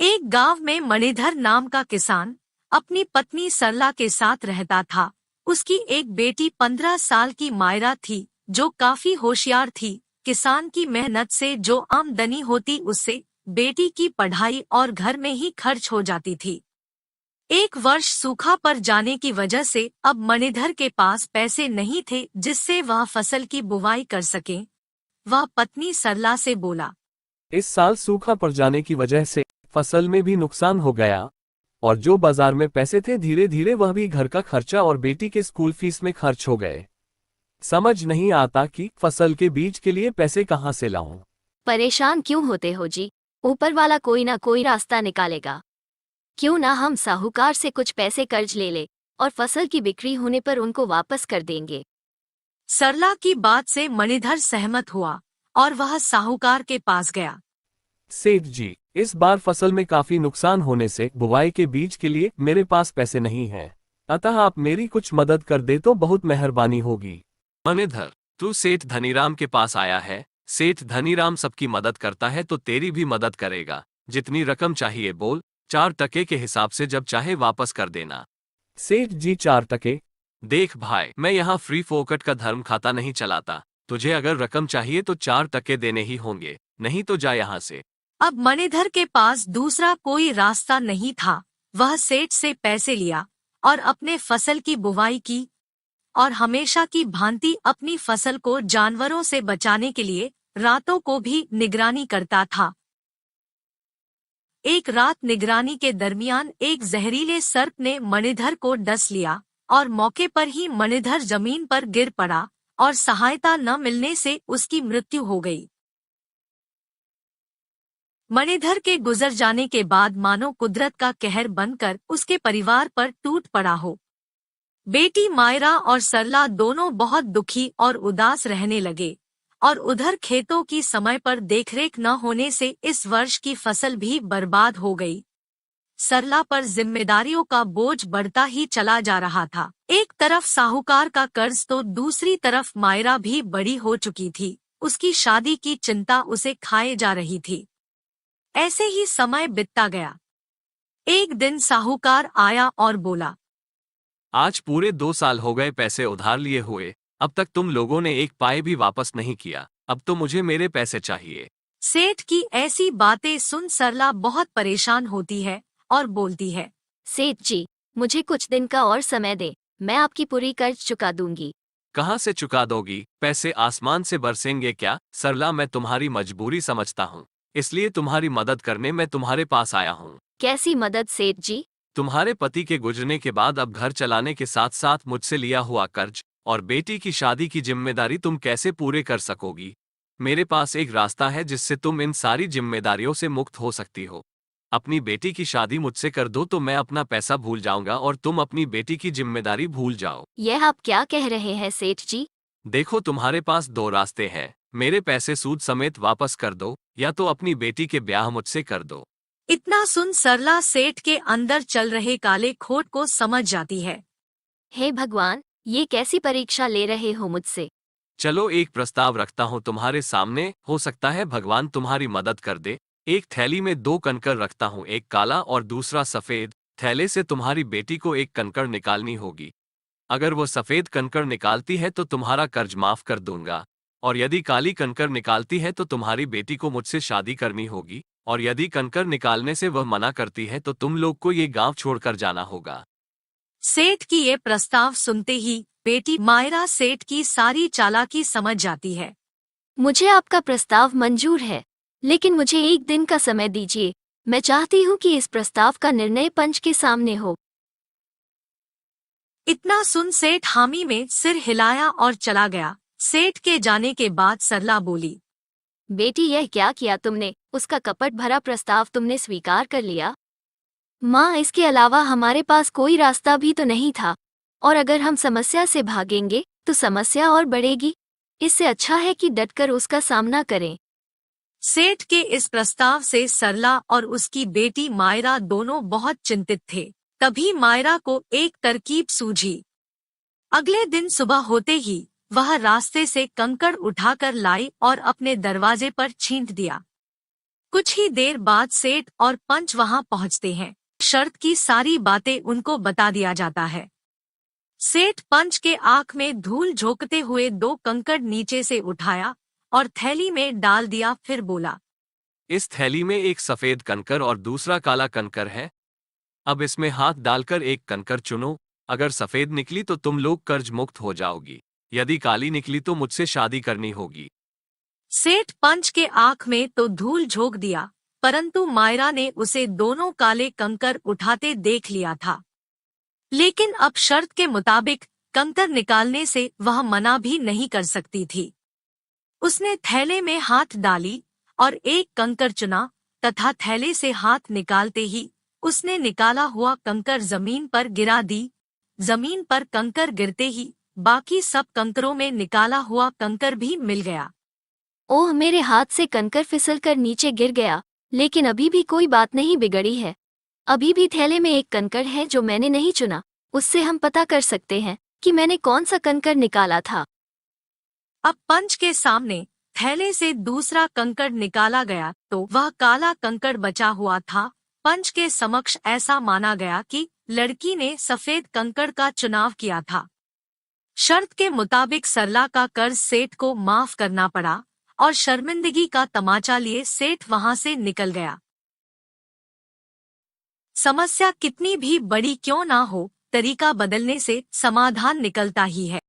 एक गांव में मणिधर नाम का किसान अपनी पत्नी सरला के साथ रहता था। उसकी एक बेटी 15 साल की मायरा थी, जो काफी होशियार थी। किसान की मेहनत से जो आमदनी होती उससे बेटी की पढ़ाई और घर में ही खर्च हो जाती थी। एक वर्ष सूखा पड़ जाने की वजह से अब मणिधर के पास पैसे नहीं थे जिससे वह फसल की बुवाई कर सके। वह पत्नी सरला से बोला, इस साल सूखा पड़ जाने की वजह से फसल में भी नुकसान हो गया और जो बाजार में पैसे थे धीरे धीरे वह भी घर का खर्चा और बेटी के स्कूल फीस में खर्च हो गए। समझ नहीं आता कि फसल के बीज के लिए पैसे कहाँ से लाऊं। परेशान क्यों होते हो जी? ऊपर वाला कोई ना कोई रास्ता निकालेगा। क्यों ना हम साहूकार से कुछ पैसे कर्ज ले ले और फसल की बिक्री होने पर उनको वापस कर देंगे। सरला की बात से मणिधर सहमत हुआ और वह साहूकार के पास गया। सेठ जी, इस बार फसल में काफी नुकसान होने से बुवाई के बीज के लिए मेरे पास पैसे नहीं हैं, अतः आप मेरी कुछ मदद कर दे तो बहुत मेहरबानी होगी। मणिधर, तू सेठ धनीराम के पास आया है। सेठ धनीराम सबकी मदद करता है तो तेरी भी मदद करेगा। जितनी रकम चाहिए बोल, 4 टके के हिसाब से जब चाहे वापस कर देना। सेठ जी, 4 टके? देख भाई, मैं यहाँ फ्री फोकट का धर्म खाता नहीं चलाता। तुझे अगर रकम चाहिए तो 4 टके देने ही होंगे, नहीं तो जा यहाँ से। अब मणिधर के पास दूसरा कोई रास्ता नहीं था। वह सेठ से पैसे लिया और अपने फसल की बुवाई की और हमेशा की भांति अपनी फसल को जानवरों से बचाने के लिए रातों को भी निगरानी करता था। एक रात निगरानी के दरमियान एक जहरीले सर्प ने मणिधर को डस लिया और मौके पर ही मणिधर जमीन पर गिर पड़ा और सहायता न मिलने से उसकी मृत्यु हो गई। मणिधर के गुजर जाने के बाद मानो कुदरत का कहर बनकर उसके परिवार पर टूट पड़ा हो। बेटी मायरा और सरला दोनों बहुत दुखी और उदास रहने लगे और उधर खेतों की समय पर देखरेख न होने से इस वर्ष की फसल भी बर्बाद हो गई। सरला पर जिम्मेदारियों का बोझ बढ़ता ही चला जा रहा था। एक तरफ साहूकार का कर्ज तो दूसरी तरफ मायरा भी बड़ी हो चुकी थी। उसकी शादी की चिंता उसे खाए जा रही थी। ऐसे ही समय बीतता गया। एक दिन साहूकार आया और बोला, आज पूरे 2 साल हो गए पैसे उधार लिए हुए, अब तक तुम लोगों ने एक पाई भी वापस नहीं किया। अब तो मुझे मेरे पैसे चाहिए। सेठ की ऐसी बातें सुन सरला बहुत परेशान होती है और बोलती है, सेठ जी, मुझे कुछ दिन का और समय दे, मैं आपकी पूरी कर्ज चुका दूंगी। कहाँ से चुका दोगी? पैसे आसमान से बरसेंगे क्या? सरला, मैं तुम्हारी मजबूरी समझता हूँ, इसलिए तुम्हारी मदद करने मैं तुम्हारे पास आया हूँ। कैसी मदद सेठ जी? तुम्हारे पति के गुजरने के बाद अब घर चलाने के साथ साथ मुझसे लिया हुआ कर्ज और बेटी की शादी की जिम्मेदारी तुम कैसे पूरे कर सकोगी? मेरे पास एक रास्ता है जिससे तुम इन सारी जिम्मेदारियों से मुक्त हो सकती हो। अपनी बेटी की शादी मुझसे कर दो तो मैं अपना पैसा भूल जाऊंगा और तुम अपनी बेटी की जिम्मेदारी भूल जाओ। यह आप क्या कह रहे हैं सेठ जी? देखो, तुम्हारे पास 2 रास्ते हैं। मेरे पैसे सूद समेत वापस कर दो या तो अपनी बेटी के ब्याह मुझसे कर दो। इतना सुन सरला सेठ के अंदर चल रहे काले खोट को समझ जाती है। हे भगवान, ये कैसी परीक्षा ले रहे हो मुझसे? चलो, एक प्रस्ताव रखता हूँ तुम्हारे सामने, हो सकता है भगवान तुम्हारी मदद कर दे। एक थैली में 2 कंकड़ रखता हूँ, एक काला और दूसरा सफेद। थैले से तुम्हारी बेटी को एक कंकड़ निकालनी होगी। अगर वो सफेद कंकड़ निकालती है तो तुम्हारा कर्ज माफ कर दूंगा, और यदि काली कंकड़ निकालती है तो तुम्हारी बेटी को मुझसे शादी करनी होगी, और यदि कंकड़ निकालने से वह मना करती है तो तुम लोग को ये गांव छोड़कर जाना होगा। सेठ की ये प्रस्ताव सुनते ही बेटी मायरा सेठ की सारी चालाकी समझ जाती है। मुझे आपका प्रस्ताव मंजूर है, लेकिन मुझे एक दिन का समय दीजिए। मैं चाहती हूँ कि इस प्रस्ताव का निर्णय पंच के सामने हो। इतना सुन सेठ हामी में सिर हिलाया और चला गया। सेठ के जाने के बाद सरला बोली, बेटी, यह क्या किया तुमने? उसका कपट भरा प्रस्ताव तुमने स्वीकार कर लिया। माँ, इसके अलावा हमारे पास कोई रास्ता भी तो नहीं था, और अगर हम समस्या से भागेंगे तो समस्या और बढ़ेगी। इससे अच्छा है कि डटकर उसका सामना करें। सेठ के इस प्रस्ताव से सरला और उसकी बेटी मायरा दोनों बहुत चिंतित थे। तभी मायरा को एक तरकीब सूझी। अगले दिन सुबह होते ही वह रास्ते से कंकड़ उठाकर लाई और अपने दरवाजे पर छींट दिया। कुछ ही देर बाद सेठ और पंच वहां पहुंचते हैं। शर्त की सारी बातें उनको बता दिया जाता है। सेठ पंच के आंख में धूल झोंकते हुए 2 कंकड़ नीचे से उठाया और थैली में डाल दिया, फिर बोला, इस थैली में एक सफेद कंकर और दूसरा काला कंकर है। अब इसमें हाथ डालकर एक कंकर चुनो। अगर सफेद निकली तो तुम लोग कर्ज मुक्त हो जाओगी, यदि काली निकली तो मुझसे शादी करनी होगी। सेठ पंच के आंख में तो धूल झोंक दिया, परंतु मायरा ने उसे दोनों काले कंकर उठाते देख लिया था। लेकिन अब शर्त के मुताबिक कंकर निकालने से वह मना भी नहीं कर सकती थी। उसने थैले में हाथ डाली और एक कंकर चुना तथा थैले से हाथ निकालते ही उसने निकाला हुआ कंकर जमीन पर गिरा दी। जमीन पर कंकर गिरते ही बाकी सब कंकरों में निकाला हुआ कंकर भी मिल गया। ओह, मेरे हाथ से कंकर फिसलकर नीचे गिर गया, लेकिन अभी भी कोई बात नहीं बिगड़ी है। अभी भी थैले में एक कंकर है जो मैंने नहीं चुना। उससे हम पता कर सकते हैं कि मैंने कौन सा कंकर निकाला था। अब पंच के सामने थैले से दूसरा कंकड़ निकाला गया तो वह काला कंकड़ बचा हुआ था। पंच के समक्ष ऐसा माना गया कि लड़की ने सफेद कंकड़ का चुनाव किया था। शर्त के मुताबिक सरला का कर्ज सेठ को माफ करना पड़ा और शर्मिंदगी का तमाचा लिए सेठ वहां से निकल गया। समस्या कितनी भी बड़ी क्यों ना हो, तरीका बदलने से समाधान निकलता ही है।